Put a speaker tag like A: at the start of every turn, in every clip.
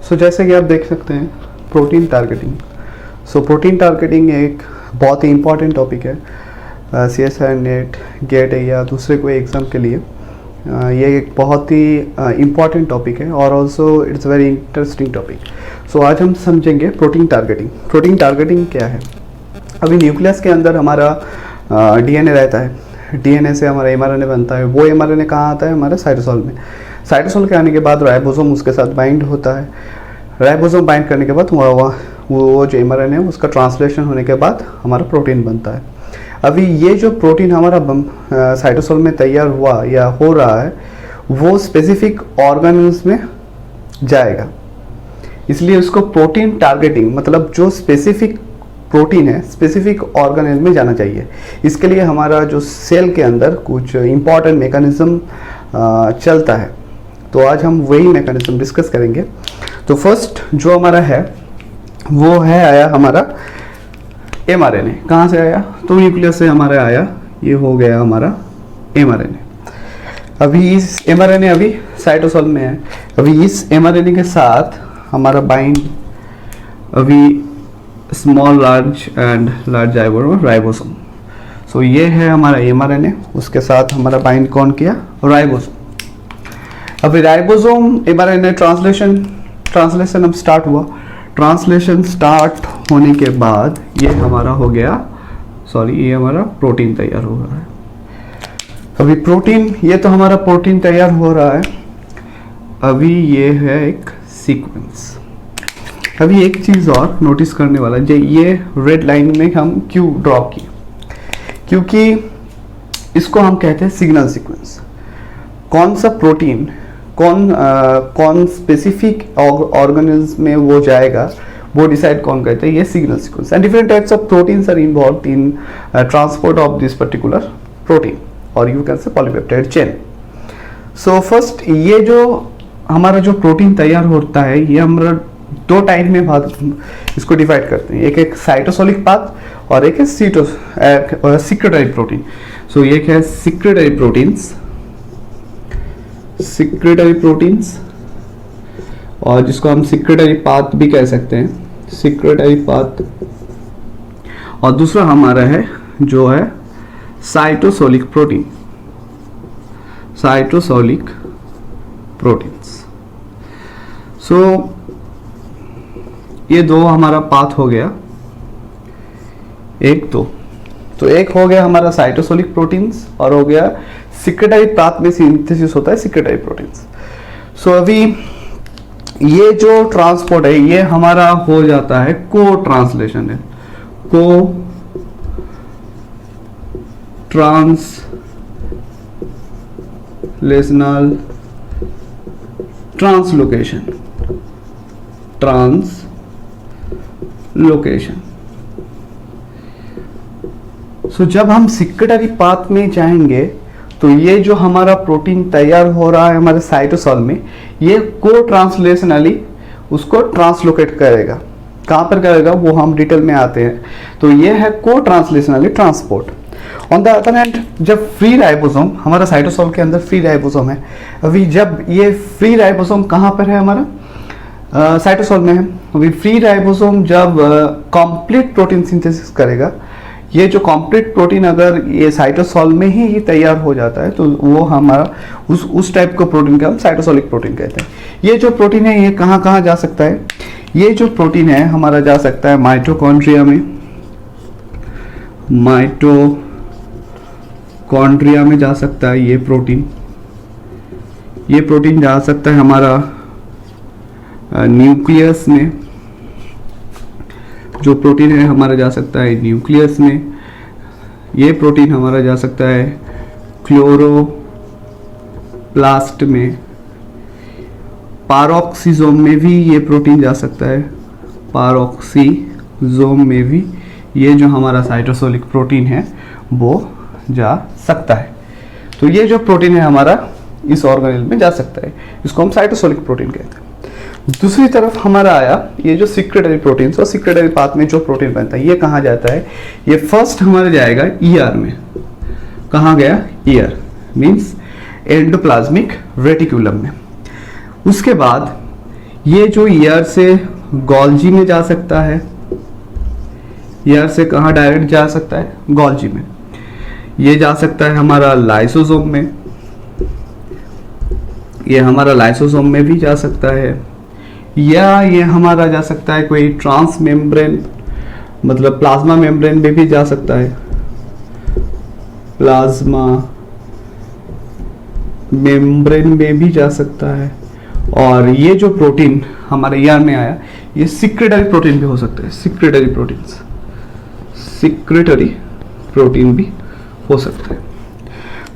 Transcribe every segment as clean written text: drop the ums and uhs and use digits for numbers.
A: सो जैसे कि आप देख सकते हैं protein targeting. So protein targeting एक बहुत ही इंपॉर्टेंट टॉपिक है CSIR नेट गेट या दूसरे कोई एग्ज़ाम के लिए। ये एक बहुत ही इम्पॉर्टेंट टॉपिक है और also it's very interesting topic. So आज हम समझेंगे प्रोटीन टारगेटिंग। प्रोटीन टारगेटिंग क्या है? अभी न्यूक्लियस के अंदर हमारा DNA रहता है, DNA से हमारा mRNA बनता है। वो mRNA कहाँ आता है? हमारे साइटोसोल में। साइटोसोल के आने के बाद राइबोसोम उसके साथ बाइंड होता है। राइबोसोम बाइंड करने के बाद वो जो mRNA है उसका ट्रांसलेशन होने के बाद हमारा प्रोटीन बनता है। अभी ये जो प्रोटीन हमारा साइटोसोल में तैयार हुआ या हो रहा है वो स्पेसिफिक ऑर्गन्स में जाएगा, इसलिए उसको प्रोटीन टारगेटिंग मतलब जो स्पेसिफिक प्रोटीन है स्पेसिफिक ऑर्गेनेल में जाना चाहिए। इसके लिए हमारा जो सेल के अंदर कुछ इम्पॉर्टेंट मैकेनिज्म चलता है, तो आज हम वही मैकेनिज्म डिस्कस करेंगे। तो फर्स्ट जो हमारा है वो है आया हमारा mRNA। कहाँ से आया? तो न्यूक्लियस से हमारा आया, ये हो गया हमारा mRNA। अभी इस mRNA अभी साइटोसोल में है। अभी इस mRNA के साथ हमारा बाइंड अभी small large and large ribosome. So ये है हमारा mRNA, उसके साथ हमारा बाइंड कौन किया? राइबोसोम। अभी राइबोसोम mRNA ट्रांसलेशन अब स्टार्ट हुआ। ट्रांसलेशन स्टार्ट होने के बाद ये हमारा हो गया, ये हमारा प्रोटीन तैयार हो रहा है। अभी प्रोटीन, ये तो हमारा प्रोटीन तैयार हो रहा है। अभी ये है एक सीक्वेंस। अभी एक चीज़ और नोटिस करने वाला है, ये रेड लाइन में हम क्यों ड्रॉ किए? क्योंकि इसको हम कहते हैं सिग्नल सीक्वेंस। कौन सा प्रोटीन कौन स्पेसिफिक ऑर्गेनिज्म में वो जाएगा वो डिसाइड कौन करते हैं? ये signal sequence. And different types of proteins are involved in transport of this particular protein और you can say polypeptide chain. So first ये जो हमारा जो प्रोटीन तैयार होता है ये हमारा दो टाइप में इसको डिवाइड करते हैं। एक साइटोसोलिक पाथ और एक है सिक्रेटरी प्रोटीन। सो ये है सिक्रेटरी प्रोटीन्स और जिसको हम सिक्रेटरी पाथ भी कह सकते हैं, सिक्रेटरी पाथ। और दूसरा हमारा है जो है साइटोसोलिक प्रोटीन्स। सो ये दो हमारा पाथ हो गया। एक तो एक हो गया हमारा साइटोसोलिक प्रोटीन्स और हो गया सिक्रेटरी पाथ में सिंथेसिस होता है सिक्रेटरी प्रोटीन्स। सो अभी ये जो ट्रांसपोर्ट है ये हमारा हो जाता है को ट्रांसलेशन है, को ट्रांसलेशनल ट्रांसलोकेशन। सो जब हम सिक्रेटरी पाथ में जाएंगे तो ये जो हमारा प्रोटीन तैयार हो रहा है हमारे साइटोसोल में ये को ट्रांसलेशनली उसको ट्रांसलोकेट करेगा। कहाँ पर करेगा वो हम डिटेल में आते हैं। तो ये है cotranslationally transport. On the other hand जब फ्री राइबोसोम, हमारा साइटोसोल के अंदर फ्री राइबोसोम है। अभी जब ये फ्री राइबोसोम कहाँ पर है? हमारा साइटोसोल में है। अभी फ्री राइबोसोम जब कंप्लीट प्रोटीन सिंथेसिस करेगा, ये जो कंप्लीट प्रोटीन अगर ये साइटोसोल में ही तैयार हो जाता है तो वो हमारा उस टाइप का प्रोटीन का हम साइटोसोलिक प्रोटीन कहते हैं। ये जो प्रोटीन है ये कहाँ कहाँ जा सकता है? ये जो प्रोटीन है हमारा जा सकता है माइटोकॉन्ड्रिया में जा सकता है। ये प्रोटीन जा सकता है हमारा न्यूक्लियस में। जो प्रोटीन है हमारा जा सकता है न्यूक्लियस में। ये प्रोटीन हमारा जा सकता है क्लोरोप्लास्ट में। पैरोक्सीसोम में भी ये प्रोटीन जा सकता है, पैरोक्सीसोम में भी ये जो हमारा साइटोसोलिक प्रोटीन है वो जा सकता है। तो ये जो प्रोटीन है हमारा इस ऑर्गेनेल में जा सकता है, इसको हम साइटोसोलिक प्रोटीन कहते हैं। दूसरी तरफ हमारा आया ये जो सिक्रेटरी प्रोटीन और सिक्रेटरी पाथ में जो प्रोटीन बनता है ये कहाँ जाता है? ये फर्स्ट हमारा जाएगा ER में। कहाँ गया? ER मीन्स एंडोप्लाज्मिक रेटिकुलम में। उसके बाद ये जो ईयर से गोल्जी में जा सकता है, ईयर से कहाँ डायरेक्ट जा सकता है, गोल्जी में। ये जा सकता है हमारा लाइसोसोम में, ये हमारा लाइसोसोम में भी जा सकता है, या ये हमारा जा सकता है कोई ट्रांस मेम्ब्रेन मतलब प्लाज्मा मेम्ब्रेन में भी जा सकता है, प्लाज्मा मेम्ब्रेन में भी जा सकता है। और ये जो प्रोटीन हमारे ईयर में आया, ये सिक्रेटरी प्रोटीन भी हो सकता है, सिक्रेटरी प्रोटीन्स, सिक्रेटरी प्रोटीन भी हो सकता है।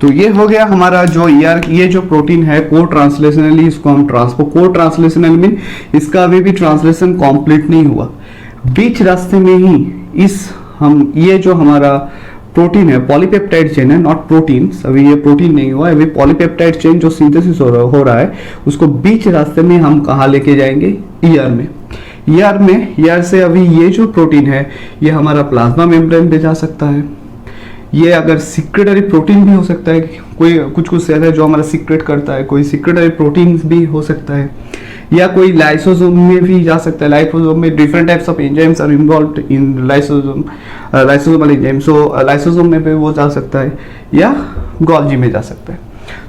A: तो ये हो गया हमारा जो ईयर, ये जो प्रोटीन है को ट्रांसलेशनली इसको हम को ट्रांसलेशनल में इसका अभी भी ट्रांसलेशन कंप्लीट नहीं हुआ, बीच रास्ते में ही इस हम ये जो हमारा प्रोटीन है, पॉलीपेप्टाइड चेन है, नॉट प्रोटीन्स, अभी ये प्रोटीन नहीं हुआ, अभी पॉलीपेप्टाइड चेन जो सिंथेसिस हो रहा है उसको बीच रास्ते में हम कहाँ लेके जाएंगे, ईयर में। ईयर से अभी ये जो प्रोटीन है ये हमारा प्लाज्मा मेम्ब्रेन पे जा सकता है। ये अगर सिक्रेटरी प्रोटीन भी हो सकता है, कोई कुछ सेल है जो हमारा सिक्रेट करता है, कोई सिक्रेटरी प्रोटीन भी हो सकता है, या कोई लाइसोसोम में भी जा सकता है। लाइसोसोम में different types of enzymes are involved in lysosomal enzyme, so lysosome में भी वो जा सकता है या गोल्जी में जा सकता है।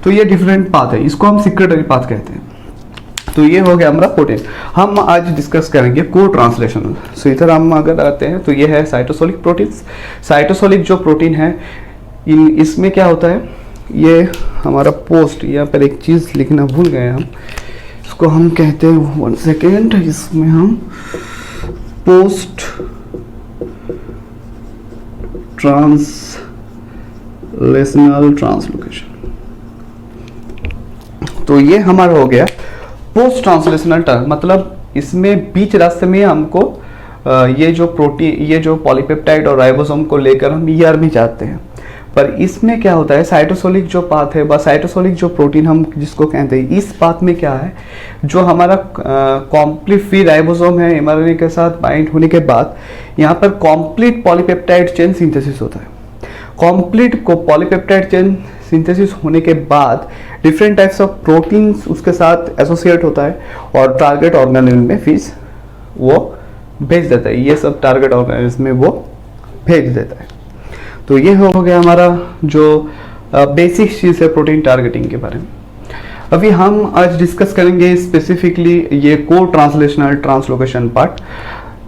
A: तो ये डिफरेंट पाथ है, इसको हम सिक्रेटरी पाथ कहते हैं। तो ये हो गया हमारा प्रोटीन। हम आज डिस्कस करेंगे को ट्रांसलेशनल। सो इधर हम अगर आते हैं तो ये है साइटोसोलिक प्रोटीन्स। साइटोसोलिक जो प्रोटीन है इसमें क्या होता है, ये हमारा पोस्ट, यहाँ पर एक चीज़ लिखना भूल गए हम, इसको हम कहते हैं 1 सेकेंड, इसमें हम पोस्ट ट्रांसलेशनल ट्रांसलोकेशन। तो ये हमारा हो गया पोस्ट ट्रांसलेशनल टर्म, मतलब इसमें बीच रास्ते में हमको ये जो प्रोटीन, ये जो पॉलीपेप्टाइड और राइबोसोम को लेकर हम ईआर में जाते हैं। पर इसमें क्या होता है, साइटोसोलिक जो पाथ है, साइटोसोलिक जो प्रोटीन हम जिसको कहते हैं, इस पाथ में क्या है, जो हमारा कॉम्प्लीट फ्री राइबोसोम है एमआरएनए के साथ बाइंड होने के बाद यहाँ पर कॉम्प्लीट पॉलीपेप्टाइड चेन सिंथेसिस होता है। कॉम्प्लीट को पॉलीपेप्टाइड चेन सिंथेसिस होने के बाद डिफरेंट टाइप्स ऑफ प्रोटीन्स उसके साथ एसोसिएट होता है और टारगेट ऑर्गेनेल में फिर वो भेज देता है, ये सब टारगेट ऑर्गेनेल्स में वो भेज देता है। तो ये हो गया हमारा जो बेसिक चीज़ है प्रोटीन टारगेटिंग के बारे में। अभी हम आज डिस्कस करेंगे स्पेसिफिकली ये को ट्रांसलेशनल ट्रांसलोकेशन पार्ट,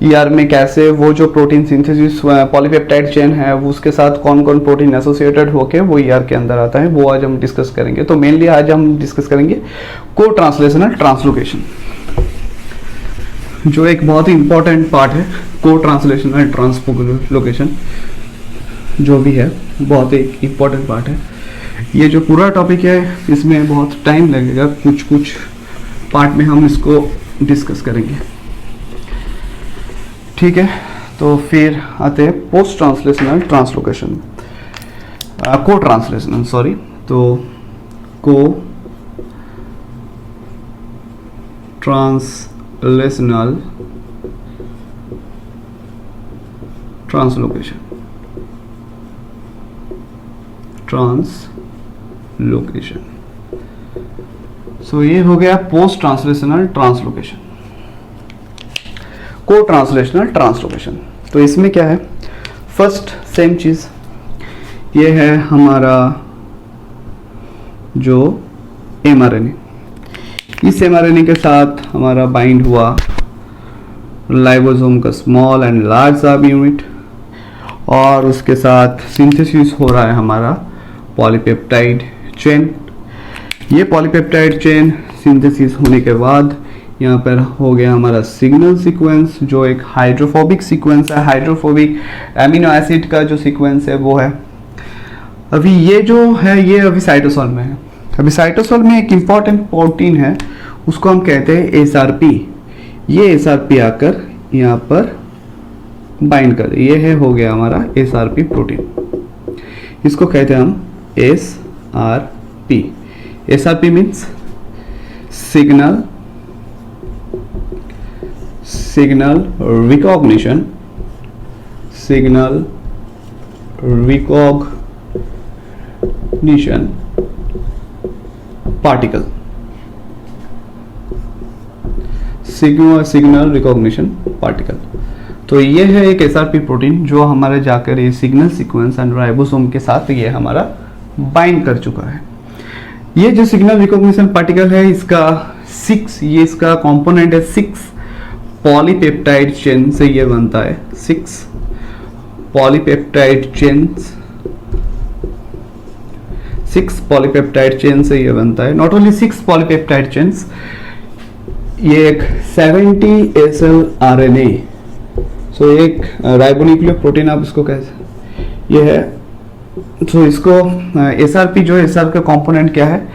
A: ईआर में कैसे वो जो प्रोटीन सिंथेसिस पॉलीपेप्टाइड चेन है वो उसके साथ कौन कौन प्रोटीन एसोसिएटेड होके वो ईआर के अंदर आता है, वो आज हम डिस्कस करेंगे। तो मेनली आज हम डिस्कस करेंगे को ट्रांसलेशनल ट्रांसलोकेशन, जो एक बहुत ही इंपॉर्टेंट पार्ट है। को ट्रांसलेशनल ट्रांसलोकेशन जो भी है बहुत ही इंपॉर्टेंट पार्ट है। ये जो पूरा टॉपिक है इसमें बहुत टाइम लगेगा, कुछ पार्ट में हम इसको डिस्कस करेंगे, ठीक है। तो फिर आते हैं पोस्ट ट्रांसलेशनल ट्रांसलोकेशन, को ट्रांसलेशनल सॉरी, तो को ट्रांसलेशनल ट्रांसलोकेशन, ट्रांसलोकेशन। सो ये हो गया पोस्ट ट्रांसलेशनल ट्रांसलोकेशन, को ट्रांसलेशनल ट्रांसलोकेशन। तो इसमें क्या है, फर्स्ट सेम चीज, ये है हमारा जो एमआरएनए, इस एमआरएनए के साथ हमारा बाइंड हुआ लाइबोसोम का स्मॉल एंड लार्ज सब यूनिट, और उसके साथ सिंथेसिस हो रहा है हमारा पॉलीपेप्टाइड चेन। ये पॉलीपेप्टाइड चेन सिंथेसिस होने के बाद यहाँ पर हो गया हमारा सिग्नल सीक्वेंस, जो एक हाइड्रोफोबिक सीक्वेंस है, हाइड्रोफोबिक एमिनो एसिड का जो सीक्वेंस है वो है। अभी ये जो है ये अभी साइटोसोल में है। अभी साइटोसोल में एक इम्पॉर्टेंट प्रोटीन है, उसको हम कहते हैं एसआरपी। ये एसआरपी आकर यहाँ पर बाइंड कर, ये है हो गया हमारा एसआरपी प्रोटीन, इसको कहते हैं हम SRP. SRP means signal recognition particle, signal recognition particle. तो ये है एक एसआरपी प्रोटीन जो हमारे जाकर ये सिग्नल सीक्वेंस एंड राइबोसोम के साथ ये हमारा बाइंड कर चुका है। ये जो सिग्नल रिकॉग्निशन पार्टिकल है इसका कंपोनेंट है 6 पॉलीपेप्टाइड चेन से ये बनता है। 6 पॉलीपेप्टाइड चेन से ये बनता है। नॉट ओनली 6 पॉलीपेप्टाइड चेन्स, ये एक 70 SL RNA, सो एक राइबोन्यूक्लिक प्रोटीन आप इसको कैसे ये है। तो इसको एसआरपी जो है एसआर का कंपोनेंट क्या है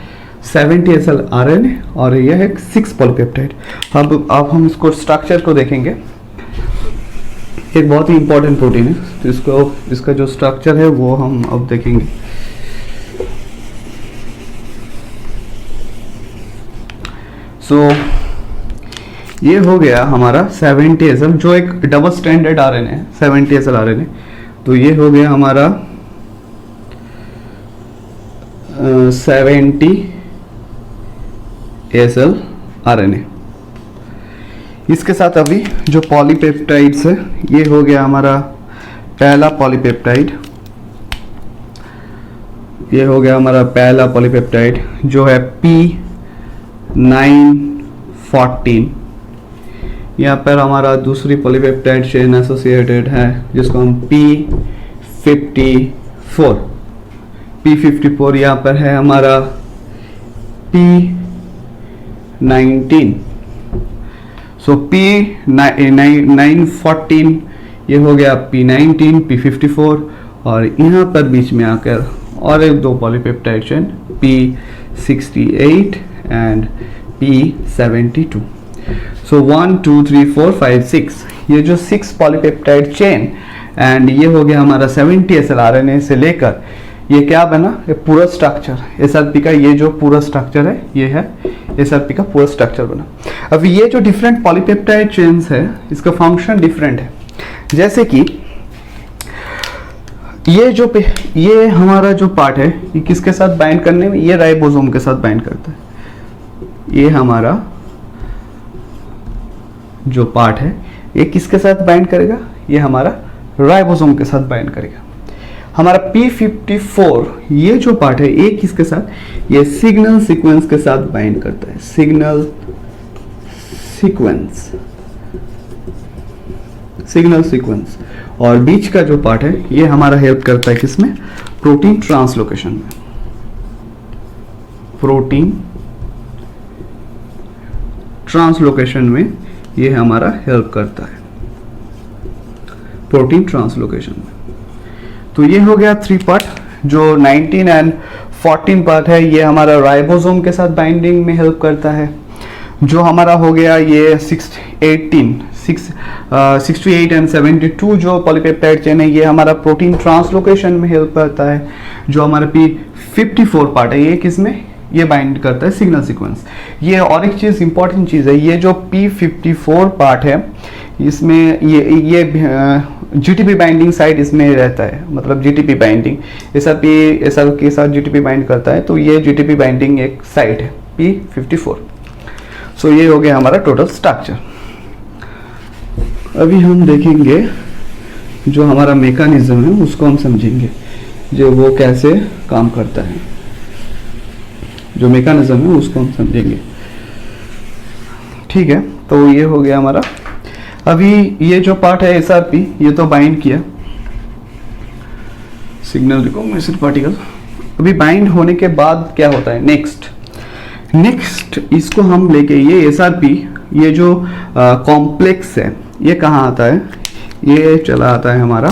A: 70 SL RNA और ये है 6 पॉलीपेप्टाइड। अब हम इसको स्ट्रक्चर को देखेंगे। एक बहुत ही इंपॉर्टेंट प्रोटीन है, तो इसका जो स्ट्रक्चर है वो हम अब देखेंगे। ये हो गया हमारा 70 SL जो एक डबल स्ट्रैंडेड RNA है, 70 SL RNA। तो ये हो गया हमारा 70 SL RNA। इसके साथ अभी जो पॉलीपेप्टाइड्स है ये हो गया हमारा पहला पॉलीपेप्टाइड। ये हो गया हमारा पहला पॉलीपेप्टाइड जो है P914। यहाँ पर हमारा दूसरी पॉलीपेप्टाइड चेन एसोसिएटेड है जिसको हम P54 यहाँ पर है हमारा P19। सो P914 ये हो गया P19 P54 और यहाँ पर बीच में आकर और एक दो polypeptide chain P68 and P72। सो 1 2 3 4 5 6 ये जो 6 पॉलीपेप्टाइड चेन एंड ये हो गया हमारा 70 SL RNA से लेकर ये क्या बना, ये पूरा स्ट्रक्चर एसआरपी का, ये जो पूरा स्ट्रक्चर है ये है एसआरपी का पूरा स्ट्रक्चर बना। अब ये जो डिफरेंट पॉलीपेप्टाइड चेन्स है इसका फंक्शन डिफरेंट है। जैसे कि ये हमारा जो पार्ट है ये किसके साथ बाइंड करने में, ये राइबोसोम के साथ बाइंड करता है। ये हमारा जो पार्ट है ये किसके साथ बाइंड करेगा, ये हमारा राइबोसोम के साथ बाइंड करेगा। हमारा P54 ये जो पार्ट है ये किसके साथ, ये सिग्नल सीक्वेंस के साथ बाइंड करता है। सिग्नल सीक्वेंस और बीच का जो पार्ट है ये हमारा हेल्प करता है किसमें, प्रोटीन ट्रांसलोकेशन में। प्रोटीन ट्रांसलोकेशन में ये हमारा हेल्प करता है, प्रोटीन ट्रांसलोकेशन में। तो ये हो गया 3 पार्ट। जो 19 एंड 14 पार्ट है ये हमारा राइबोसोम के साथ बाइंडिंग में हेल्प करता है। जो हमारा हो गया ये 68 एंड 72 जो पॉलीपेप्टाइड चेन है ये हमारा प्रोटीन ट्रांसलोकेशन में हेल्प करता है। जो हमारा P54 पार्ट है ये किसमें, ये बाइंड करता है सिग्नल सीक्वेंस। ये और एक चीज़ इंपॉर्टेंट चीज़ है, ये जो P54 पार्ट है इसमें ये GTP बाइंडिंग साइट इसमें रहता है, मतलब GTP बाइंडिंग ऐसा के साथ GTP बाइंड करता है। तो ये GTP बाइंडिंग एक साइट है P54। सो ये हो गया हमारा टोटल स्ट्रक्चर। अभी हम देखेंगे जो हमारा मैकेनिज्म है उसको हम समझेंगे, जो वो कैसे काम करता है। जो मैकेनिज्म है उसको हम समझेंगे, ठीक है। तो ये हो गया हमारा। अभी ये जो पार्ट है एसआरपी ये तो बाइंड किया सिग्नल रिकॉग्निशन पार्टिकल। अभी बाइंड होने के बाद क्या होता है नेक्स्ट इसको हम लेके ये एसआरपी ये जो कॉम्प्लेक्स है ये कहाँ आता है, ये चला आता है हमारा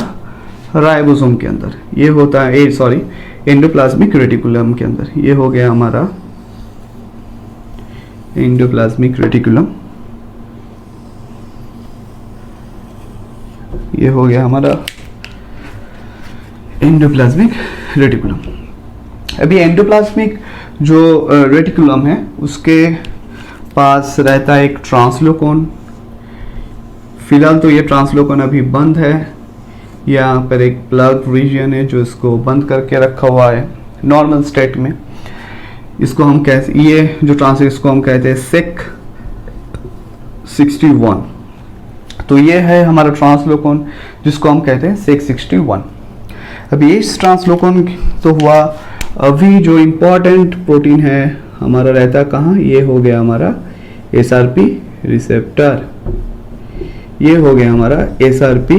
A: राइबोसोम के अंदर। ये होता है एंडोप्लाज्मिक रेटिकुलम के अंदर। ये हो गया हमारा एंडोप्लाज्मिक रेटिकुलम। ये हो गया हमारा एंडोप्लाज्मिक रेटिकुलम। अभी एंडोप्लाज्मिक जो रेटिकुलम है उसके पास रहता है एक ट्रांसलोकोन। फिलहाल तो ये ट्रांसलोकोन अभी बंद है। यहाँ पर एक प्लग रीजन है जो इसको बंद करके रखा हुआ है नॉर्मल स्टेट में। इसको हम कैसे, ये जो इसको हम कहते हैं 661। तो ये है हमारा ट्रांसलोकोन जिसको हम कहते हैं 661। अभी इस ट्रांसलोकोन तो हुआ। अभी जो इम्पोर्टेंट प्रोटीन है हमारा रहता कहाँ, ये हो गया हमारा SRP रिसेप्टर। ये हो गया हमारा SRP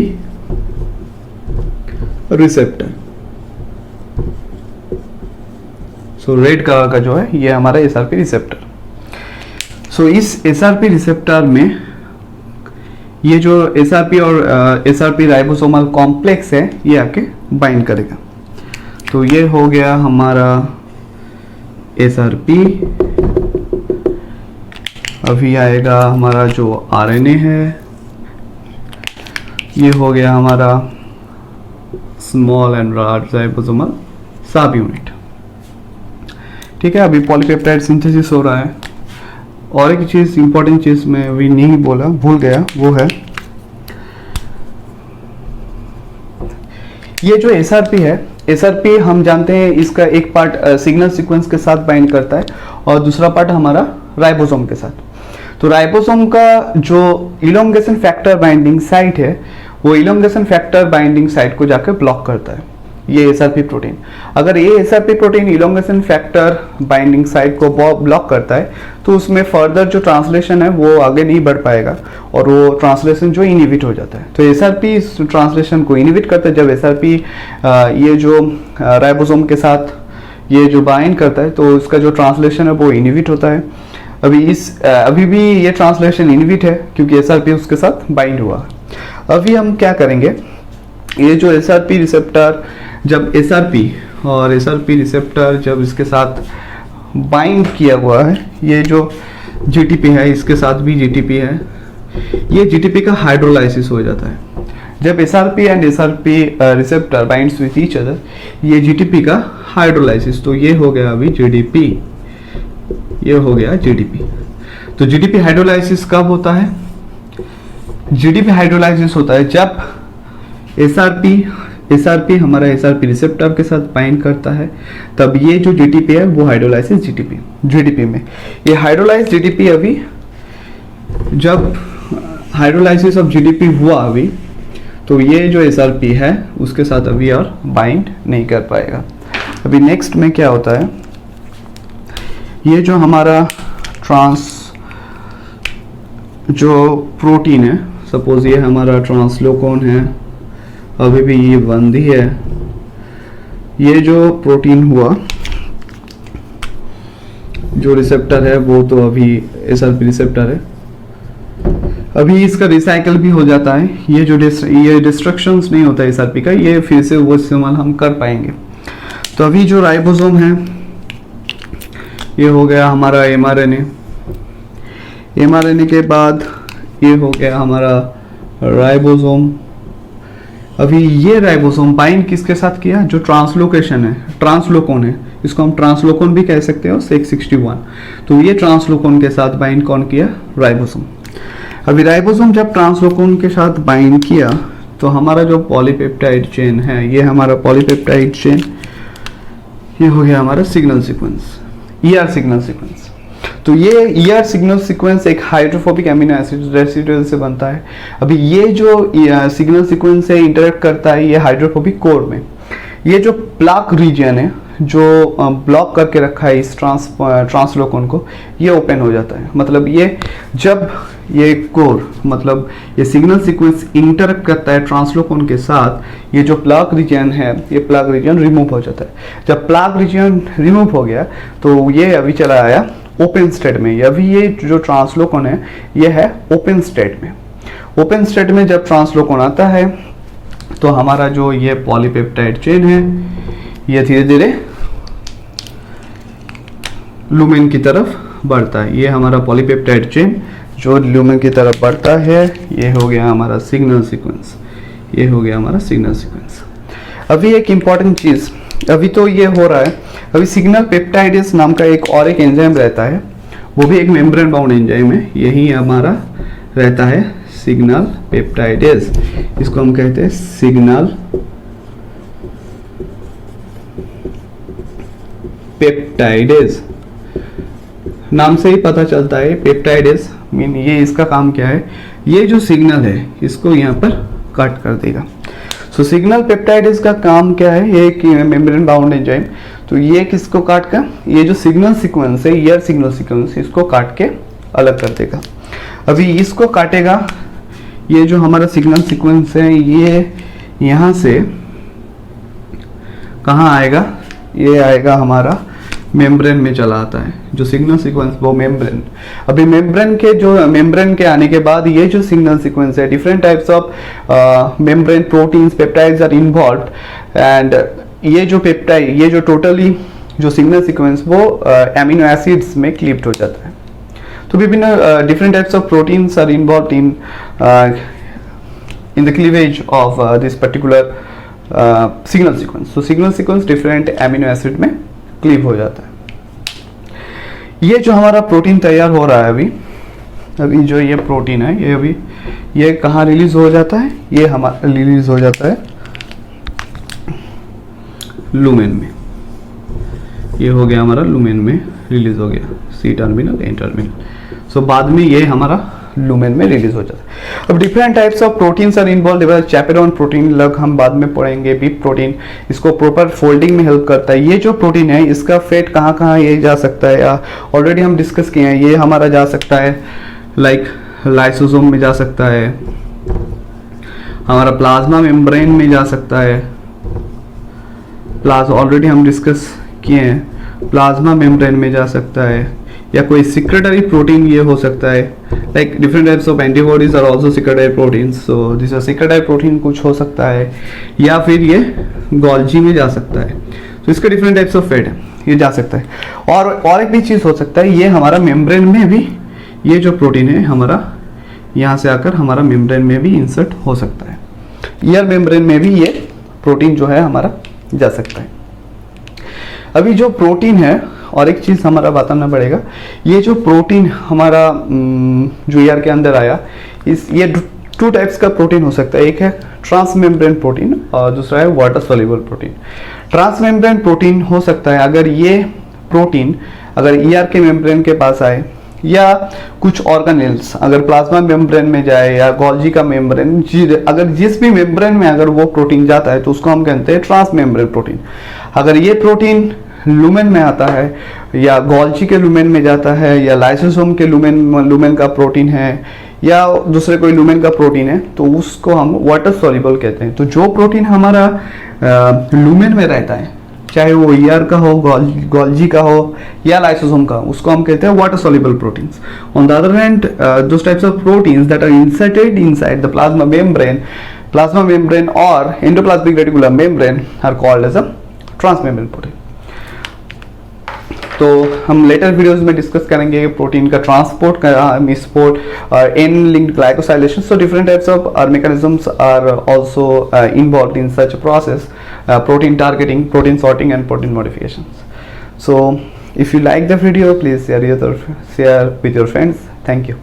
A: रिसेप्टर। सो रेड कलर का जो है ये हमारा SRP रिसेप्टर। सो इस SRP रिसेप्टर में ये जो SRP और SRP राइबोसोमल कॉम्प्लेक्स है ये आके बाइंड करेगा। तो ये हो गया हमारा SRP। अभी आएगा हमारा जो RNA है, ये हो गया हमारा स्मॉल एंड लार्ज राइबोसोमल सब यूनिट। ठीक है, अभी पॉलीपेप्टाइड सिंथेसिस हो रहा है। और एक चीज़ इंपॉर्टेंट चीज़ मैं अभी नहीं बोला, भूल गया, वो है ये जो SRP है। SRP हम जानते हैं इसका एक पार्ट सिग्नल सीक्वेंस के साथ बाइंड करता है और दूसरा पार्ट हमारा राइबोसोम के साथ। तो राइबोसोम का जो इलोंगेशन फैक्टर बाइंडिंग साइट है वो इलोंगेशन फैक्टर बाइंडिंग साइट को जाकर ब्लॉक करता है, ये SRP प्रोटीन। अगर ये SRP protein elongation factor binding site को ब्लॉक करता है तो उसमें फर्दर जो ट्रांसलेशन है वो आगे नहीं बढ़ पाएगा और वो ट्रांसलेशन जो इनहिबिट हो जाता है। तो SRP इस ट्रांसलेशन को इनहिबिट करता है। जब SRP ये जो राइबोसोम के साथ ये जो बाइंड करता है तो इसका जो ट्रांसलेशन है वो इनहिबिट होता है। अभी भी ये ट्रांसलेशन इनहिबिट है क्योंकि SRP उसके साथ बाइंड हुआ। अभी हम क्या करेंगे, ये जो SRP रिसेप्टर जब SRP और SRP रिसेप्टर जब इसके साथ बाइंड किया हुआ है, ये जो GTP है इसके साथ भी GTP है, ये GTP का हाइड्रोलाइसिस हो जाता है। जब SRP and SRP receptor binds with each other, ये GTP का हाइड्रोलाइसिस, तो ये हो गया अभी GDP, ये हो गया GDP। तो GDP हाइड्रोलाइसिस कब होता है? GDP हाइड्रोलाइसिस होता है जब SRP हमारा SRP रिसेप्टर के साथ बाइंड करता है, तब ये जो GTP है वो हाइड्रोलाइसिस GDP में। ये हाइड्रोलाइज GDP अभी जब हाइड्रोलाइसिस ऑफ GDP हुआ अभी, तो ये जो SRP है उसके साथ अभी और बाइंड नहीं कर पाएगा। अभी नेक्स्ट में क्या होता है, ये जो हमारा जो प्रोटीन है, सपोज ये हमारा ट्रांसलोकोन है, अभी भी ये बंद ही है। ये जो प्रोटीन हुआ, जो रिसेप्टर है वो तो अभी SRP रिसेप्टर है, अभी इसका रिसाइकल भी हो जाता है। ये जो ये डिस्ट्रक्शंस नहीं होता है SRP का, ये फिर से वो इस्तेमाल हम कर पाएंगे। तो अभी जो राइबोसोम है ये हो गया हमारा mRNA के बाद ये हो गया हमारा राइबोसोम। अभी ये राइबोसोम बाइंड किसके साथ किया, जो ट्रांसलोकोन है, इसको हम ट्रांसलोकोन भी कह सकते हो 661। तो ये ट्रांसलोकोन के साथ बाइंड कौन किया, राइबोसोम। अभी राइबोसोम जब ट्रांसलोकोन के साथ बाइंड किया तो हमारा जो पॉलीपेप्टाइड चेन है, ये हमारा पॉलीपेप्टाइड चेन, ये हो गया हमारा signal sequence, ER signal sequence. तो ये ER सिग्नल सीक्वेंस एक हाइड्रोफोबिक एमिनो एसिड रेसिड्यूल से बनता है। अभी ये जो सिग्नल सीक्वेंस है इंटरेक्ट करता है ये हाइड्रोफोबिक कोर में। ये जो प्लाक रीजन है जो ब्लॉक करके रखा है इस ट्रांसलोकोन को, ये ओपन हो जाता है। मतलब ये जब ये कोर, मतलब ये सिग्नल सीक्वेंस इंटरेक्ट करता है ट्रांसलोकोन के साथ, ये जो प्लाक रीजन है, ये प्लाक रीजन रिमूव हो जाता है। जब प्लाक रीजन रिमूव हो गया तो ये अभी चला आया ओपन स्टेट में। अभी ये जो ट्रांसलोकोन है ये है ओपन स्टेट में। ओपन स्टेट में जब ट्रांसलोकोन आता है तो हमारा जो ये पॉलीपेप्टाइड चेन है ये धीरे धीरे लुमेन की तरफ बढ़ता है। ये हमारा पॉलीपेप्टाइड चेन जो लुमेन की तरफ बढ़ता है, ये हो गया हमारा सिग्नल सीक्वेंस, ये हो गया हमारा सिग्नल सीक्वेंस। अभी एक इंपॉर्टेंट चीज, अभी तो ये हो रहा है, अभी सिग्नल पेप्टाइडेज नाम का एक और एक एंजाइम रहता है, वो भी एक मेम्ब्रेन बाउंड एंजाइम है, यही हमारा रहता है सिग्नल पेप्टाइडेज। इसको हम कहते हैं सिग्नल पेप्टाइडेज। नाम से ही पता चलता है पेप्टाइडेज मीन ये इसका काम क्या है, ये जो सिग्नल है इसको यहाँ पर कट कर देगा। सो सिग्नल पेप्टाइडेज का काम क्या है, ये एक मेम्ब्रेन बाउंड एंजाइम, तो ये किसको काट कर, ये जो सिग्नल सीक्वेंस है, ईयर सिग्नल सीक्वेंस, इसको काट के अलग कर देगा। अभी इसको काटेगा, ये जो हमारा सिग्नल सीक्वेंस है ये यहाँ से कहाँ आएगा, ये आएगा हमारा मेम्ब्रेन में चला आता है जो सिग्नल सीक्वेंस, वो मेम्ब्रेन। अभी मेम्ब्रेन के आने के बाद ये जो सिग्नल सीक्वेंस है, different types of membrane proteins peptides are involved, and ये जो पेप्टाइड, ये जो टोटली जो सिग्नल सीक्वेंस वो एमिनो एसिड्स में क्लिप्ड हो जाता है। तो विभिन्न different types of proteins are involved in the cleavage of this particular signal sequence. तो signal sequence different amino acid में क्लीव हो जाता है। ये जो हमारा प्रोटीन तैयार हो रहा है अभी जो ये प्रोटीन है, ये अभी ये कहाँ रिलीज हो जाता है, ये हमारा रिलीज हो जाता है लुमेन में। ये हो गया हमारा लुमेन में रिलीज हो गया, सी टर्मिनल एन टर्मिनल। सो बाद में ये हमारा लुमेन में रिलीज हो जाता है। अब different types of proteins are involve, chaperone protein लग हम बाद में पढ़ेंगे, बिग प्रोटीन इसको प्रॉपर फोल्डिंग में हेल्प करता है। ये जो प्रोटीन है इसका फेट कहाँ कहाँ ये जा सकता है, या ऑलरेडी हम डिस्कस किए हैं, ये हमारा जा सकता है लाइक लाइसोसोम में जा सकता है, हमारा प्लाज्मा मेम्ब्रेन में जा सकता है, ऑलरेडी हम डिस्कस किए हैं, प्लाज्मा मेम्ब्रेन में जा सकता है, या कोई सिक्रेटरी प्रोटीन ये हो सकता है, like different types of antibodies are also secretory proteins, so this is secretory protein कुछ हो सकता है, या फिर ये गोल्जी में जा सकता है। तो इसके डिफरेंट टाइप्स ऑफ फेट है, ये जा सकता है। और एक भी चीज़ हो सकता है, ये हमारा मेम्ब्रेन में भी ये जो प्रोटीन है हमारा यहाँ से आकर हमारा मेम्ब्रेन में भी इंसर्ट हो सकता है, ईयर मेम्ब्रेन में भी ये प्रोटीन जो है हमारा जा सकता है। अभी जो प्रोटीन है, और एक चीज़ हमारा बताना पड़ेगा, ये जो प्रोटीन हमारा जो ईयर के अंदर आया, ये टू टाइप्स का प्रोटीन हो सकता है, एक है ट्रांसमेम्ब्रेन प्रोटीन और दूसरा है water soluble protein. Transmembrane protein हो सकता है अगर ये प्रोटीन अगर ईयर के मेम्ब्रेन के पास आए, या कुछ ऑर्गेनेल्स अगर प्लाज्मा मेम्ब्रेन में जाए, या गोल्जी का मेम्ब्रेन, अगर जिस भी मेम्ब्रेन में अगर वो प्रोटीन जाता है तो उसको हम कहते हैं ट्रांसमेम्ब्रेन प्रोटीन। अगर ये प्रोटीन लुमेन में आता है, या गोल्जी के लुमेन में जाता है, या लाइसोसोम के लुमेन का प्रोटीन है, या दूसरे कोई लुमेन का प्रोटीन है, तो उसको हम वाटर सोल्यूबल कहते हैं। तो जो प्रोटीन हमारा लुमेन में रहता है, चाहे वो ईयर का हो, गोल्जी का हो, या लाइसोसोम का, उसको हम कहते हैं water soluble proteins. On the other hand those types of proteins that are inserted inside the plasma membrane और endoplasmic reticulum membrane are called as a transmembrane protein. तो हम लेटर वीडियोस में डिस्कस करेंगे प्रोटीन का transport का, मिसपोर्ट और N linked glycosylation. So different types of mechanisms are also involved in such a process, protein targeting, protein sorting and protein modifications. So if you like the video, please share with your friends. Thank you.